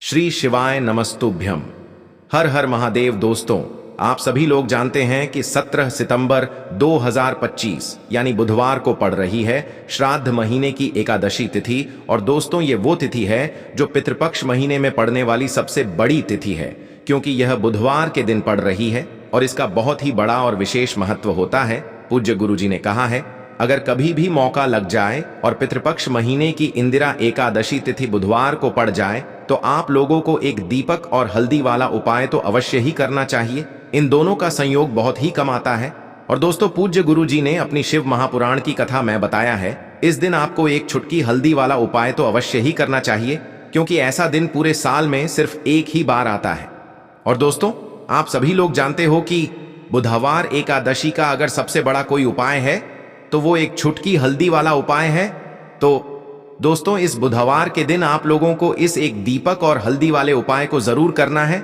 श्री शिवाय नमस्तुभ्यम। हर हर महादेव। दोस्तों, आप सभी लोग जानते हैं कि 17 सितंबर 2025 यानी बुधवार को पड़ रही है श्राद्ध महीने की एकादशी तिथि। और दोस्तों, ये वो तिथि है जो पितृपक्ष महीने में पड़ने वाली सबसे बड़ी तिथि है, क्योंकि यह बुधवार के दिन पड़ रही है और इसका बहुत ही बड़ा और विशेष महत्व होता है। पूज्य गुरुजी ने कहा है, अगर कभी भी मौका लग जाए और पितृपक्ष महीने की इंदिरा एकादशी तिथि बुधवार को पड़ जाए तो आप लोगों को एक दीपक और हल्दी वाला उपाय तो अवश्य ही करना चाहिए। इन दोनों का संयोग बहुत ही कम आता है। और दोस्तों, पूज्य गुरुजी ने अपनी शिव महापुराण की कथा में बताया है, इस दिन आपको एक छुटकी हल्दी वाला उपाय तो अवश्य ही करना चाहिए, क्योंकि ऐसा दिन पूरे साल में सिर्फ एक ही बार आता है। और दोस्तों, आप सभी लोग जानते हो कि बुधवार एकादशी का अगर सबसे बड़ा कोई उपाय है तो वो एक छुटकी हल्दी वाला उपाय है। तो दोस्तों, इस बुधवार के दिन आप लोगों को इस एक दीपक और हल्दी वाले उपाय को जरूर करना है।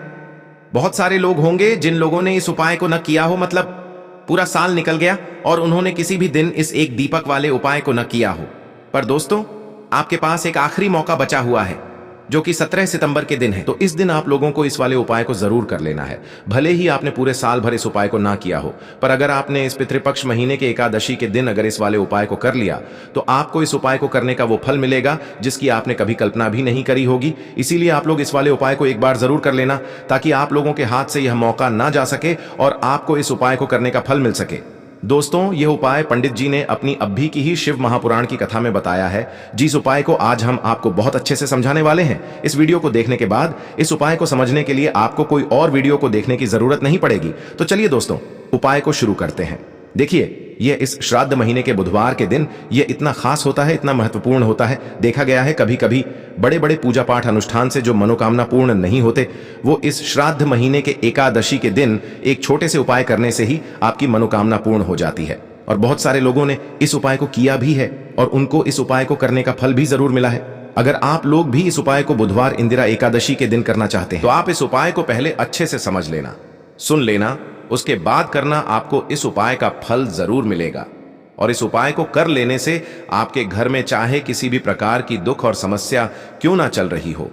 बहुत सारे लोग होंगे जिन लोगों ने इस उपाय को न किया हो, मतलब पूरा साल निकल गया और उन्होंने किसी भी दिन इस एक दीपक वाले उपाय को न किया हो। पर दोस्तों, आपके पास एक आखिरी मौका बचा हुआ है, जो कि 17 सितंबर के दिन है। तो इस दिन आप लोगों को इस वाले उपाय को जरूर कर लेना है। भले ही आपने पूरे साल भर इस उपाय को ना किया हो, पर अगर आपने इस पितृपक्ष महीने के एकादशी के दिन अगर इस वाले उपाय को कर लिया तो आपको इस उपाय को करने का वो फल मिलेगा जिसकी आपने कभी कल्पना भी नहीं करी होगी। इसीलिए आप लोग इस वाले उपाय को एक बार जरूर कर लेना, ताकि आप लोगों के हाथ से यह मौका ना जा सके और आपको इस उपाय को करने का फल मिल सके। दोस्तों, यह उपाय पंडित जी ने अपनी अभी की ही शिव महापुराण की कथा में बताया है, जिस उपाय को आज हम आपको बहुत अच्छे से समझाने वाले हैं। इस वीडियो को देखने के बाद इस उपाय को समझने के लिए आपको कोई और वीडियो को देखने की जरूरत नहीं पड़ेगी। तो चलिए दोस्तों, उपाय को शुरू करते हैं। देखिए, यह इस श्राद्ध महीने के बुधवार के दिन यह इतना खास होता है, इतना महत्वपूर्ण होता है। देखा गया है कभी कभी बड़े बड़े पूजा पाठ अनुष्ठान से जो मनोकामना पूर्ण नहीं होते, वो इस श्राद्ध महीने के एकादशी के दिन एक छोटे से उपाय करने से ही आपकी मनोकामना पूर्ण हो जाती है। और बहुत सारे लोगों ने इस उपाय को किया भी है और उनको इस उपाय को करने का फल भी जरूर मिला है। अगर आप लोग भी इस उपाय को बुधवार इंदिरा एकादशी के दिन करना चाहते हैं तो आप इस उपाय को पहले अच्छे से समझ लेना, सुन लेना, उसके बाद करना। आपको इस उपाय का फल जरूर मिलेगा। और इस उपाय को कर लेने से आपके घर में चाहे किसी भी प्रकार की दुख और समस्या क्यों ना चल रही हो,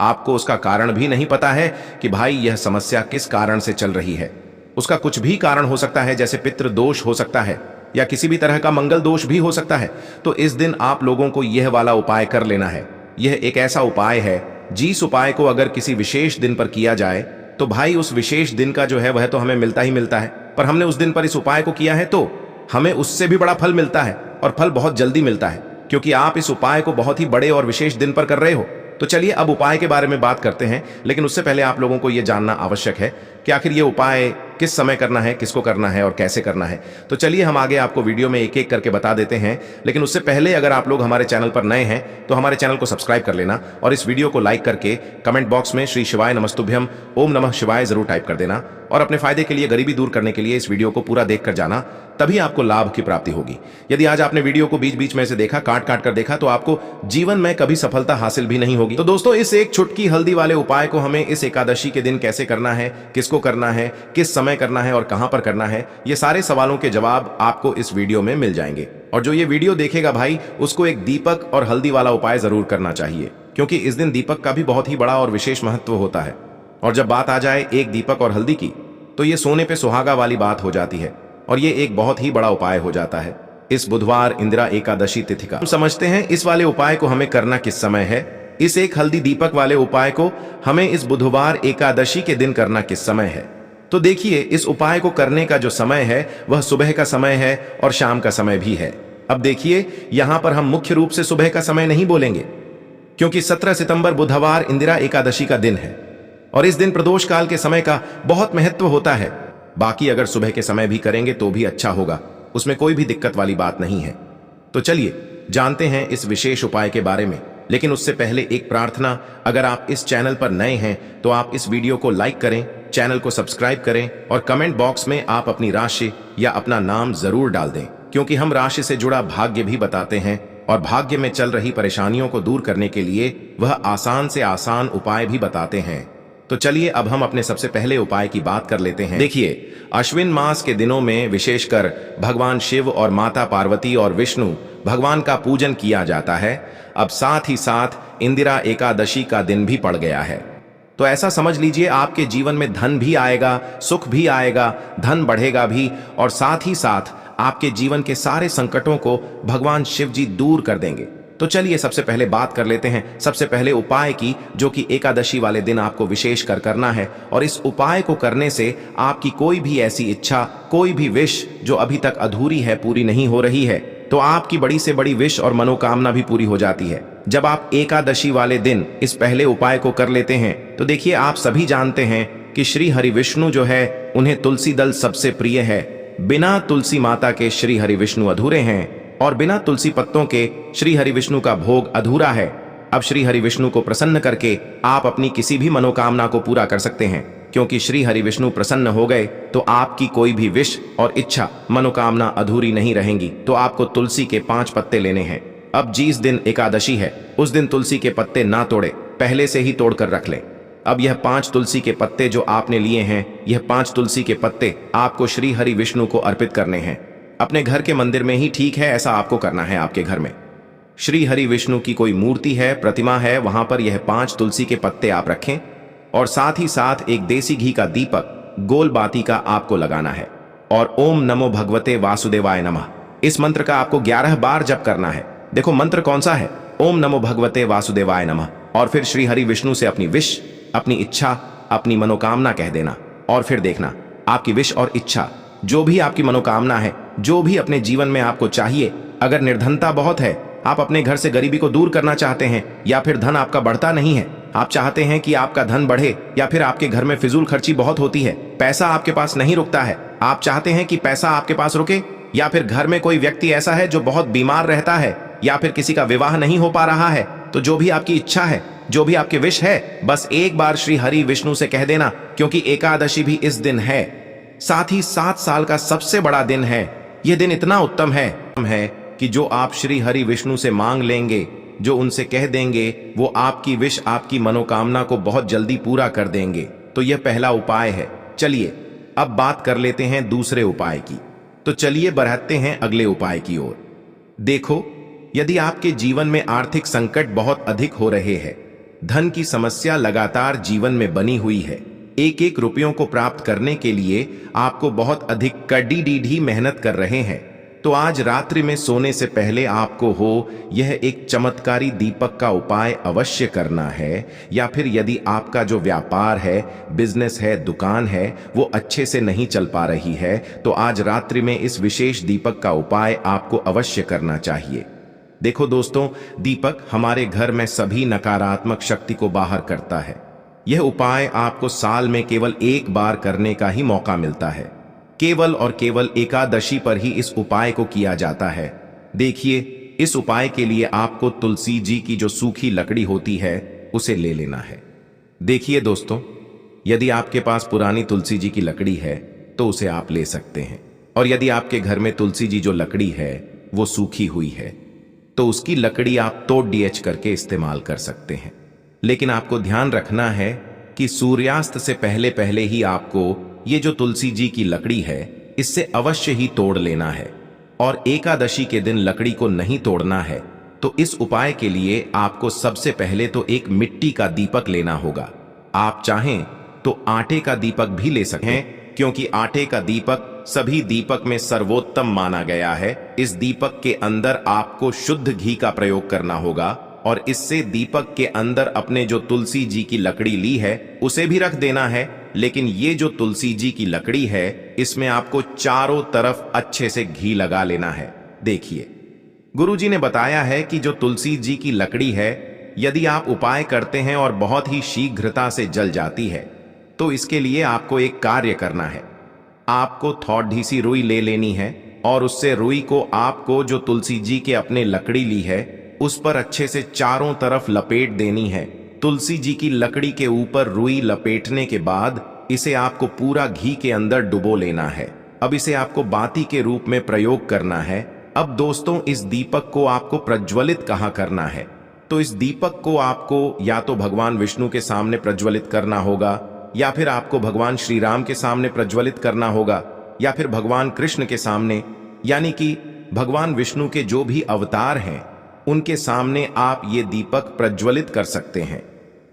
आपको उसका कारण भी नहीं पता है कि भाई यह समस्या किस कारण से चल रही है। उसका कुछ भी कारण हो सकता है, जैसे पितृ दोष हो सकता है या किसी भी तरह का मंगल दोष भी हो सकता है। तो इस दिन आप लोगों को यह वाला उपाय कर लेना है। यह एक ऐसा उपाय है जिस उपाय को अगर किसी विशेष दिन पर किया जाए तो भाई उस विशेष दिन का जो है वह तो हमें मिलता ही मिलता है, पर हमने उस दिन पर इस उपाय को किया है तो हमें उससे भी बड़ा फल मिलता है, और फल बहुत जल्दी मिलता है, क्योंकि आप इस उपाय को बहुत ही बड़े और विशेष दिन पर कर रहे हो। तो चलिए अब उपाय के बारे में बात करते हैं, लेकिन उससे पहले आप लोगों को यह जानना आवश्यक है कि आखिर ये उपाय किस समय करना है, किसको करना है और कैसे करना है। तो चलिए हम आगे आपको वीडियो में एक एक करके बता देते हैं। लेकिन उससे पहले अगर आप लोग हमारे चैनल पर नए हैं तो हमारे चैनल को सब्सक्राइब कर लेना और इस वीडियो को लाइक करके कमेंट बॉक्स में श्री शिवाय नमस्तुभ्यम ओम नमः शिवाय जरूर टाइप कर देना। और अपने फायदे के लिए, गरीबी दूर करने के लिए इस वीडियो को पूरा देखकर जाना, तभी आपको लाभ की प्राप्ति होगी। यदि आज आपने वीडियो को बीच बीच में से देखा, काट काट कर देखा, तो आपको जीवन में कभी सफलता हासिल भी नहीं होगी। तो दोस्तों, इस एक छुटकी हल्दी वाले उपाय को हमें इस एकादशी के दिन कैसे करना है, किसको करना है, किस समय करना है और कहां पर करना है, ये सारे सवालों के जवाब आपको इस वीडियो में मिल जाएंगे। और जो ये वीडियो देखेगा भाई, उसको एक दीपक और हल्दी वाला उपाय जरूर करना चाहिए, क्योंकि इस दिन दीपक का भी बहुत ही बड़ा और विशेष महत्व होता है। और जब बात आ जाए एक दीपक और हल्दी की, तो ये सोने पे सुहागा वाली बात हो जाती है और ये एक बहुत ही बड़ा उपाय हो जाता है इस बुधवार इंदिरा एकादशी तिथि का। हम समझते हैं इस वाले उपाय को हमें करना किस समय है। इस एक हल्दी दीपक वाले उपाय को हमें इस बुधवार एकादशी के दिन करना किस समय है। तो देखिए, इस उपाय को करने का जो समय है वह सुबह का समय है और शाम का समय भी है। अब देखिए, यहां पर हम मुख्य रूप से सुबह का समय नहीं बोलेंगे, क्योंकि 17 सितंबर बुधवार इंदिरा एकादशी का दिन है और इस दिन प्रदोष काल के समय का बहुत महत्व होता है। बाकी अगर सुबह के समय भी करेंगे तो भी अच्छा होगा, उसमें कोई भी दिक्कत वाली बात नहीं है। तो चलिए जानते हैं इस विशेष उपाय के बारे में। लेकिन उससे पहले एक प्रार्थना, अगर आप इस चैनल पर नए हैं तो आप इस वीडियो को लाइक करें, चैनल को सब्सक्राइब करें और कमेंट बॉक्स में आप अपनी राशि या अपना नाम जरूर डाल दें, क्योंकि हम राशि से जुड़ा भाग्य भी बताते हैं और भाग्य में चल रही परेशानियों को दूर करने के लिए वह आसान से आसान उपाय भी बताते हैं। तो चलिए अब हम अपने सबसे पहले उपाय की बात कर लेते हैं। देखिए, अश्विन मास के दिनों में विशेषकर भगवान शिव और माता पार्वती और विष्णु भगवान का पूजन किया जाता है। अब साथ ही साथ इंदिरा एकादशी का दिन भी पड़ गया है। तो ऐसा समझ लीजिए आपके जीवन में धन भी आएगा, सुख भी आएगा, धन बढ़ेगा भी, और साथ ही साथ आपके जीवन के सारे संकटों को भगवान शिव जी दूर कर देंगे। तो चलिए सबसे पहले बात कर लेते हैं सबसे पहले उपाय की, जो कि एकादशी वाले दिन आपको विशेष कर करना है। और इस उपाय को करने से आपकी कोई भी ऐसी इच्छा, कोई भी विश जो अभी तक अधूरी है, पूरी नहीं हो रही है, तो आपकी बड़ी से बड़ी विश और मनोकामना भी पूरी हो जाती है जब आप एकादशी वाले दिन इस पहले उपाय को कर लेते हैं। तो देखिए, आप सभी जानते हैं कि श्री हरि विष्णु जो है, उन्हें तुलसी दल सबसे प्रिय है। बिना तुलसी माता के श्री हरि विष्णु अधूरे हैं, और बिना तुलसी पत्तों के श्री हरि विष्णु का भोग अधूरा है। अब श्री हरि विष्णु को प्रसन्न करके आप अपनी किसी भी मनोकामना को पूरा कर सकते हैं, क्योंकि श्री हरि विष्णु प्रसन्न हो गए तो आपकी कोई भी विश और इच्छा, मनोकामना अधूरी नहीं रहेंगी। तो आपको तुलसी के 5 पत्ते लेने हैं। अब जिस दिन एकादशी है, उस दिन तुलसी के पत्ते ना तोड़े, पहले से ही तोड़कर रख लें। अब यह 5 तुलसी के पत्ते जो आपने लिए हैं, यह 5 तुलसी के पत्ते आपको श्री हरि विष्णु को अर्पित करने हैं। अपने घर के मंदिर में ही ठीक है, ऐसा आपको करना है। आपके घर में श्री हरि विष्णु की कोई मूर्ति है, प्रतिमा है, वहां पर यह 5 तुलसी के पत्ते आप रखें, और साथ ही साथ एक देसी घी का दीपक गोल बाती का आपको लगाना है। और ओम नमो भगवते वासुदेवाय नमः, इस मंत्र का आपको 11 बार जप करना है। देखो मंत्र कौन सा है, ओम नमो भगवते वासुदेवाय नमः। और फिर श्री हरि विष्णु से अपनी विश, अपनी इच्छा, अपनी मनोकामना कह देना, और फिर देखना आपकी विश और इच्छा, जो भी आपकी मनोकामना है, जो भी अपने जीवन में आपको चाहिए। अगर निर्धनता बहुत है, आप अपने घर से गरीबी को दूर करना चाहते हैं, या फिर धन आपका बढ़ता नहीं है, आप चाहते हैं कि आपका धन बढ़े, या फिर आपके घर में फिजूल खर्ची बहुत होती है, पैसा आपके पास नहीं रुकता है, आप चाहते हैं कि पैसा आपके पास रुके, या फिर घर में कोई व्यक्ति ऐसा है जो बहुत बीमार रहता है, या फिर किसी का विवाह नहीं हो पा रहा है, तो जो भी आपकी इच्छा है, जो भी आपकी विश है, बस एक बार श्री हरि विष्णु से कह देना, क्योंकि एकादशी भी इस दिन है। साथ ही 7 साल का सबसे बड़ा दिन है। यह दिन इतना उत्तम है कि जो आप श्री हरि विष्णु से मांग लेंगे, जो उनसे कह देंगे, वो आपकी विश, आपकी मनोकामना को बहुत जल्दी पूरा कर देंगे। तो यह पहला उपाय है। चलिए अब बात कर लेते हैं दूसरे उपाय की। तो चलिए बढ़ते हैं अगले उपाय की ओर। देखो, यदि आपके जीवन में आर्थिक संकट बहुत अधिक हो रहे हैं, धन की समस्या लगातार जीवन में बनी हुई है, एक एक रुपयों को प्राप्त करने के लिए आपको बहुत अधिक कड़ी मेहनत कर रहे हैं, तो आज रात्रि में सोने से पहले आपको यह एक चमत्कारी दीपक का उपाय अवश्य करना है। या फिर यदि आपका जो व्यापार है, बिजनेस है, दुकान है, वो अच्छे से नहीं चल पा रही है, तो आज रात्रि में इस विशेष दीपक का उपाय आपको अवश्य करना चाहिए। देखो दोस्तों, दीपक हमारे घर में सभी नकारात्मक शक्ति को बाहर करता है। यह उपाय आपको साल में केवल एक बार करने का ही मौका मिलता है। केवल और केवल एकादशी पर ही इस उपाय को किया जाता है। देखिए, इस उपाय के लिए आपको तुलसी जी की जो सूखी लकड़ी होती है, उसे ले लेना है। देखिए दोस्तों, यदि आपके पास पुरानी तुलसी जी की लकड़ी है तो उसे आप ले सकते हैं, और यदि आपके घर में तुलसी जी जो लकड़ी है वो सूखी हुई है, तो उसकी लकड़ी आप तोड़ डीएच करके इस्तेमाल कर सकते हैं। लेकिन आपको ध्यान रखना है कि सूर्यास्त से पहले पहले ही आपको ये जो तुलसी जी की लकड़ी है, इससे अवश्य ही तोड़ लेना है, और एकादशी के दिन लकड़ी को नहीं तोड़ना है। तो इस उपाय के लिए आपको सबसे पहले तो एक मिट्टी का दीपक लेना होगा। आप चाहें तो आटे का दीपक भी ले सकते हैं, क्योंकि आटे का दीपक सभी दीपक में सर्वोत्तम माना गया है। इस दीपक के अंदर आपको शुद्ध घी का प्रयोग करना होगा, और इससे दीपक के अंदर अपने जो तुलसी जी की लकड़ी ली है उसे भी रख देना है। लेकिन ये जो तुलसी जी की लकड़ी है, इसमें आपको चारों तरफ अच्छे से घी लगा लेना है। देखिए, गुरुजी ने बताया है कि जो तुलसी जी की लकड़ी है, यदि आप उपाय करते हैं और बहुत ही शीघ्रता से जल जाती है, तो इसके लिए आपको एक कार्य करना है। आपको थोड़ी सी रुई ले लेनी है, और उससे रुई को आपको जो तुलसी जी के अपने लकड़ी ली है उस पर अच्छे से चारों तरफ लपेट देनी है। तुलसी जी की लकड़ी के ऊपर रुई लपेटने के बाद इसे आपको पूरा घी के अंदर डुबो लेना है। अब इसे आपको बाती के रूप में प्रयोग करना है। अब दोस्तों, इस दीपक को आपको प्रज्वलित कहाँ करना है? तो इस दीपक को आपको या तो भगवान विष्णु के सामने प्रज्वलित करना होगा, या फिर आपको भगवान श्री राम के सामने प्रज्वलित करना होगा, या फिर भगवान कृष्ण के सामने, यानी कि भगवान विष्णु के जो भी अवतार हैं उनके सामने आप ये दीपक प्रज्वलित कर सकते हैं।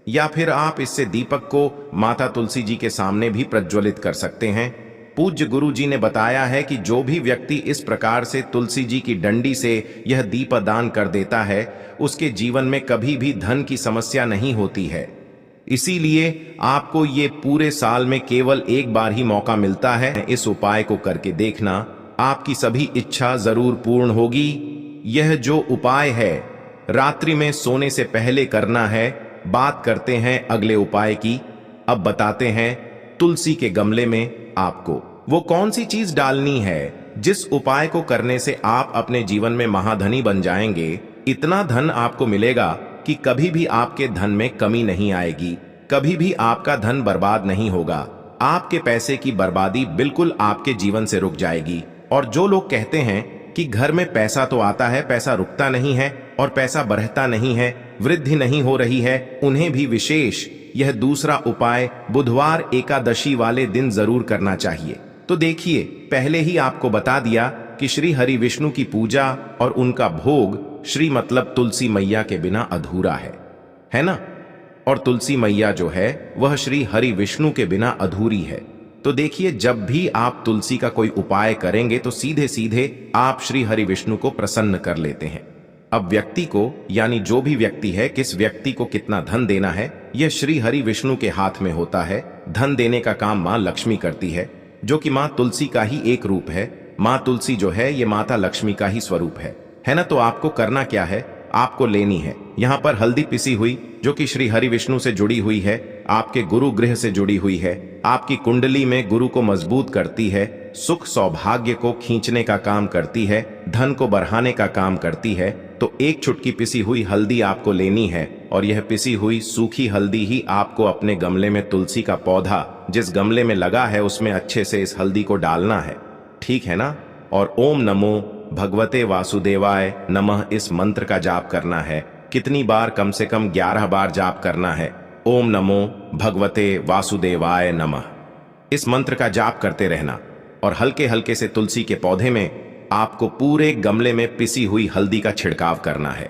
या फिर आप इससे दीपक को माता तुलसी जी के सामने भी प्रज्वलित कर सकते हैं। पूज्य गुरु जी ने बताया है कि जो भी व्यक्ति इस प्रकार से तुलसी जी की डंडी से यह दीपदान कर देता है, उसके जीवन में कभी भी धन की समस्या नहीं होती है। इसीलिए आपको ये पूरे साल में केवल एक बार ही मौका मिलता है। इस उपाय को करके देखना, आपकी सभी इच्छा जरूर पूर्ण होगी। यह जो उपाय है रात्रि में सोने से पहले करना है। बात करते हैं अगले उपाय की। अब बताते हैं तुलसी के गमले में आपको वो कौन सी चीज डालनी है जिस उपाय को करने से आप अपने जीवन में महाधनी बन जाएंगे। इतना धन आपको मिलेगा कि कभी भी आपके धन में कमी नहीं आएगी, कभी भी आपका धन बर्बाद नहीं होगा। आपके पैसे की बर्बादी बिल्कुल आपके जीवन से रुक जाएगी। और जो लोग कहते हैं कि घर में पैसा तो आता है, पैसा रुकता नहीं है और पैसा बढ़ता नहीं है, वृद्धि नहीं हो रही है, उन्हें भी विशेष यह दूसरा उपाय बुधवार एकादशी वाले दिन जरूर करना चाहिए। तो देखिए, पहले ही आपको बता दिया कि श्री हरि विष्णु की पूजा और उनका भोग श्री मतलब तुलसी मैया के बिना अधूरा है ना। और तुलसी मैया जो है वह श्री हरि विष्णु के बिना अधूरी है। तो देखिए, जब भी आप तुलसी का कोई उपाय करेंगे तो सीधे सीधे आप श्री हरि विष्णु को प्रसन्न कर लेते हैं। अब व्यक्ति को, यानी जो भी व्यक्ति है, किस व्यक्ति को कितना धन देना है, यह श्री हरि विष्णु के हाथ में होता है। धन देने का काम मां लक्ष्मी करती है, जो कि मां तुलसी का ही एक रूप है। मां तुलसी जो है ये माता लक्ष्मी का ही स्वरूप है ना। तो आपको करना क्या है, आपको लेनी है यहाँ पर हल्दी पिसी हुई, जो कि श्री हरि विष्णु से जुड़ी हुई है, आपके गुरु गृह से जुड़ी हुई है, आपकी कुंडली में गुरु को मजबूत करती है, सुख सौभाग्य को खींचने का काम करती है, धन को बढ़ाने का काम करती है। तो एक चुटकी पिसी हुई हल्दी आपको लेनी है और यह पिसी हुई सूखी हल्दी ही आपको अपने गमले में, तुलसी का पौधा जिस गमले में लगा है उसमें अच्छे से इस हल्दी को डालना है, ठीक है ना। और ओम नमो भगवते वासुदेवाय नमः इस मंत्र का जाप करना है। कितनी बार? कम से कम 11 बार जाप करना है। ओम नमो भगवते वासुदेवाय नमः इस मंत्र का जाप करते रहना और हल्के हल्के से तुलसी के पौधे में आपको पूरे गमले में पिसी हुई हल्दी का छिड़काव करना है।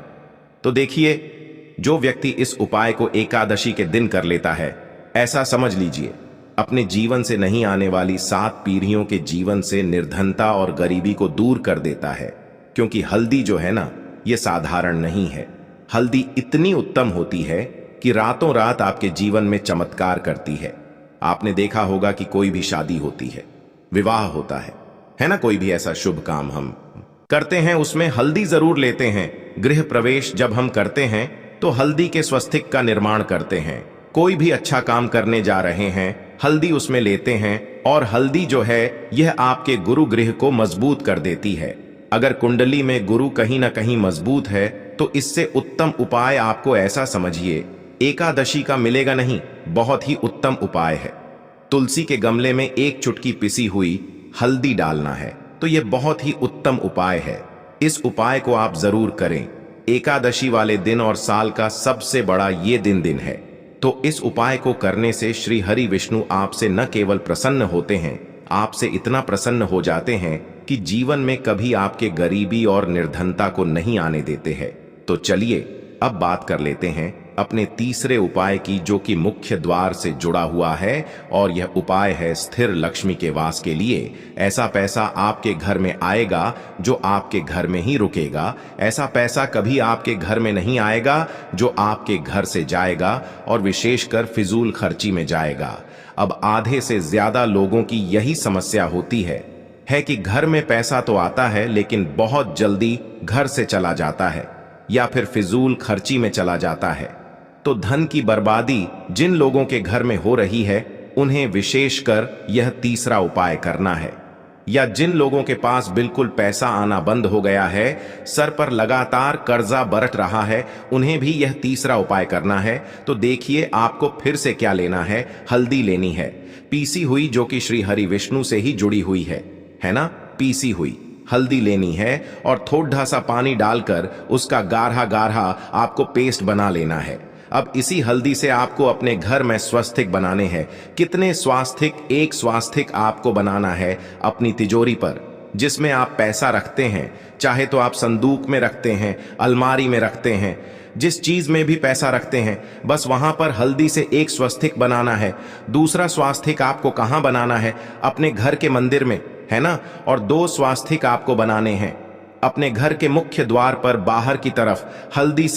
तो देखिए, जो व्यक्ति इस उपाय को एकादशी के दिन कर लेता है, ऐसा समझ लीजिए अपने जीवन से नहीं आने वाली 7 पीढ़ियों के जीवन से निर्धनता और गरीबी को दूर कर देता है। क्योंकि हल्दी जो है ना, ये साधारण नहीं है। हल्दी इतनी उत्तम होती है कि रातों रात आपके जीवन में चमत्कार करती है। आपने देखा होगा कि कोई भी शादी होती है, विवाह होता है ना, कोई भी ऐसा शुभ काम हम करते हैं, उसमें हल्दी जरूर लेते हैं। गृह प्रवेश जब हम करते हैं तो हल्दी के स्वस्तिक का निर्माण करते हैं। कोई भी अच्छा काम करने जा रहे हैं, हल्दी उसमें लेते हैं। और हल्दी जो है यह आपके गुरु गृह को मजबूत कर देती है। अगर कुंडली में गुरु कहीं ना कहीं मजबूत है तो इससे उत्तम उपाय आपको ऐसा समझिए एकादशी का मिलेगा नहीं, बहुत ही उत्तम उपाय है। तुलसी के गमले में एक चुटकी पिसी हुई हल्दी डालना है, तो यह बहुत ही उत्तम उपाय है। इस उपाय को आप जरूर करें। एकादशी वाले दिन और साल का सबसे बड़ा ये दिन है। तो इस उपाय को करने से श्री हरि विष्णु आपसे न केवल प्रसन्न होते हैं, आपसे इतना प्रसन्न हो जाते हैं कि जीवन में कभी आपके गरीबी और निर्धनता को नहीं आने देते हैं। तो चलिए अब बात कर लेते हैं अपने तीसरे उपाय की, जो कि मुख्य द्वार से जुड़ा हुआ है। और यह उपाय है स्थिर लक्ष्मी के वास के लिए। ऐसा पैसा आपके घर में आएगा जो आपके घर में ही रुकेगा। ऐसा पैसा कभी आपके घर में नहीं आएगा जो आपके घर से जाएगा और विशेषकर फिजूल खर्ची में जाएगा। अब आधे से ज्यादा लोगों की यही समस्या होती है कि घर में पैसा तो आता है लेकिन बहुत जल्दी घर से चला जाता है या फिर फिजूल खर्ची में चला जाता है। तो धन की बर्बादी जिन लोगों के घर में हो रही है उन्हें विशेषकर यह तीसरा उपाय करना है। या जिन लोगों के पास बिल्कुल पैसा आना बंद हो गया है, सर पर लगातार कर्जा बरत रहा है, उन्हें भी यह तीसरा उपाय करना है। तो देखिए आपको फिर से क्या लेना है, हल्दी लेनी है पीसी हुई, जो कि श्री हरि विष्णु से ही जुड़ी हुई है ना। पीसी हुई हल्दी लेनी है और थोड़ा सा पानी डालकर उसका गाढ़ा गाढ़ा आपको पेस्ट बना लेना है। अब इसी हल्दी से आपको अपने घर में स्वास्तिक बनाने हैं। कितने स्वास्तिक? एक स्वास्तिक आपको बनाना है अपनी तिजोरी पर, जिसमें आप पैसा रखते हैं। चाहे तो आप संदूक में रखते हैं, अलमारी में रखते हैं, जिस चीज में भी पैसा रखते हैं बस वहां पर हल्दी से एक स्वस्तिक बनाना है। दूसरा स्वास्तिक आपको कहां बनाना है? अपने घर के मंदिर में, है ना। और 2 स्वास्तिक आपको बनाने हैं अपने घर के मुख्य द्वार पर बाहर की तरफ। हल्दी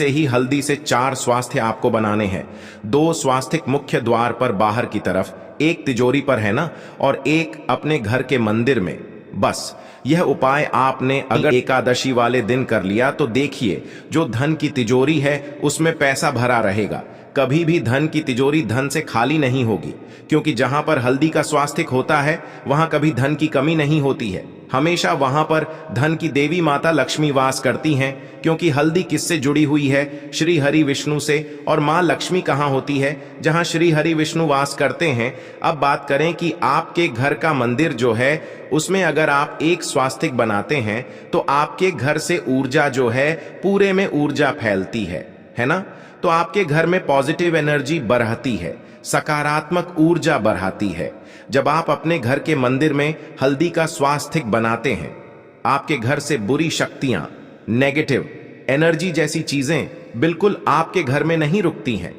से 4 स्वास्तिक आपको बनाने हैं। 2 स्वास्तिक मुख्य द्वार पर बाहर की तरफ, एक तिजोरी पर, है ना, और एक अपने घर के मंदिर में। बस यह उपाय आपने अगर एकादशी वाले दिन कर लिया तो देखिए जो धन की तिजोरी है उसमें पैसा भरा रहेगा। कभी भी धन की तिजोरी धन से खाली नहीं होगी, क्योंकि जहां पर हल्दी का स्वास्तिक होता है वहां कभी धन की कमी नहीं होती है। हमेशा वहां पर धन की देवी माता लक्ष्मी वास करती हैं, क्योंकि हल्दी किससे जुड़ी हुई है? श्री हरि विष्णु से। और मां लक्ष्मी कहां होती है? जहां श्री हरि विष्णु वास करते हैं। अब बात करें कि आपके घर का मंदिर जो है उसमें अगर आप एक स्वास्तिक बनाते हैं तो आपके घर से ऊर्जा जो है पूरे में ऊर्जा फैलती है ना। तो आपके घर में पॉजिटिव एनर्जी बढ़ती है, सकारात्मक ऊर्जा बढ़ाती है। जब आप अपने घर के मंदिर में हल्दी का स्वास्तिक बनाते हैं, आपके घर से बुरी शक्तियां, नेगेटिव एनर्जी जैसी चीजें बिल्कुल आपके घर में नहीं रुकती हैं।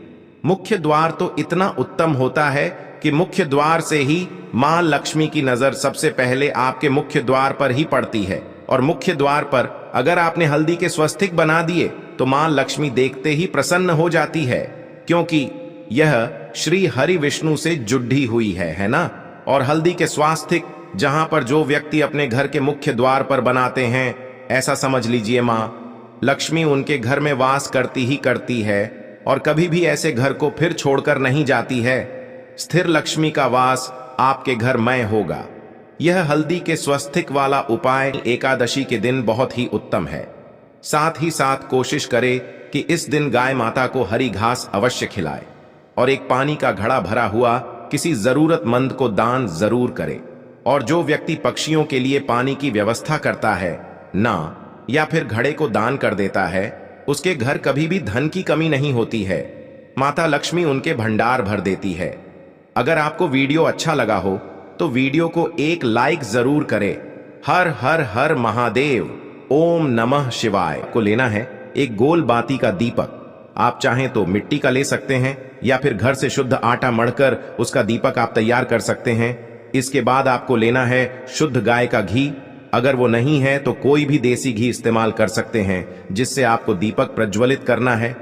मुख्य द्वार तो इतना उत्तम होता है कि मुख्य द्वार से ही मां लक्ष्मी की नजर सबसे पहले आपके मुख्य द्वार पर ही पड़ती है। और मुख्य द्वार पर अगर आपने हल्दी के स्वस्तिक बना दिए तो मां लक्ष्मी देखते ही प्रसन्न हो जाती है, क्योंकि यह श्री हरि विष्णु से जुड़ी हुई है ना। और हल्दी के स्वास्तिक जहां पर जो व्यक्ति अपने घर के मुख्य द्वार पर बनाते हैं, ऐसा समझ लीजिए मां लक्ष्मी उनके घर में वास करती ही करती है और कभी भी ऐसे घर को फिर छोड़कर नहीं जाती है। स्थिर लक्ष्मी का वास आपके घर में होगा। यह हल्दी के स्वस्तिक वाला उपाय एकादशी के दिन बहुत ही उत्तम है। साथ ही साथ कोशिश करें कि इस दिन गाय माता को हरी घास अवश्य खिलाए और एक पानी का घड़ा भरा हुआ किसी जरूरतमंद को दान जरूर करे। और जो व्यक्ति पक्षियों के लिए पानी की व्यवस्था करता है ना, या फिर घड़े को दान कर देता है, उसके घर कभी भी धन की कमी नहीं होती है। माता लक्ष्मी उनके भंडार भर देती है। अगर आपको वीडियो अच्छा लगा हो तो वीडियो को एक लाइक जरूर करें। हर हर हर महादेव, ओम नमः शिवाय। को लेना है एक गोल बाती का दीपक। आप चाहें तो मिट्टी का ले सकते हैं या फिर घर से शुद्ध आटा मढ़कर उसका दीपक आप तैयार कर सकते हैं। इसके बाद आपको लेना है शुद्ध गाय का घी। अगर वो नहीं है तो कोई भी देसी घी इस्तेमाल कर सकते हैं, जिससे आपको दीपक प्रज्वलित करना है।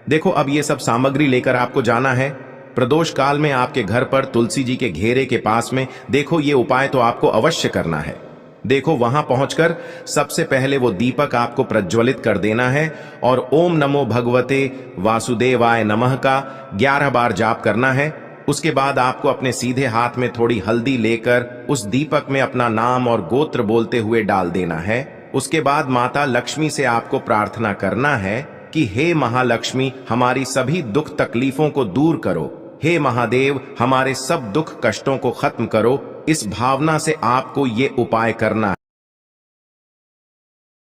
देखो अब ये सब सामग्री लेकर आपको जाना है प्रदोष काल में आपके घर पर तुलसी जी के घेरे के पास में। देखो ये उपाय तो आपको अवश्य करना है। देखो वहां पहुंचकर सबसे पहले वो दीपक आपको प्रज्वलित कर देना है और ओम नमो भगवते वासुदेवाय नमः का 11 बार जाप करना है। उसके बाद आपको अपने सीधे हाथ में थोड़ी हल्दी लेकर उस दीपक में अपना नाम और गोत्र बोलते हुए डाल देना है। उसके बाद माता लक्ष्मी से आपको प्रार्थना करना है कि हे महालक्ष्मी, हमारी सभी दुख तकलीफों को दूर करो। हे महादेव, हमारे सब दुख कष्टों को खत्म करो। इस भावना से आपको ये उपाय करना है।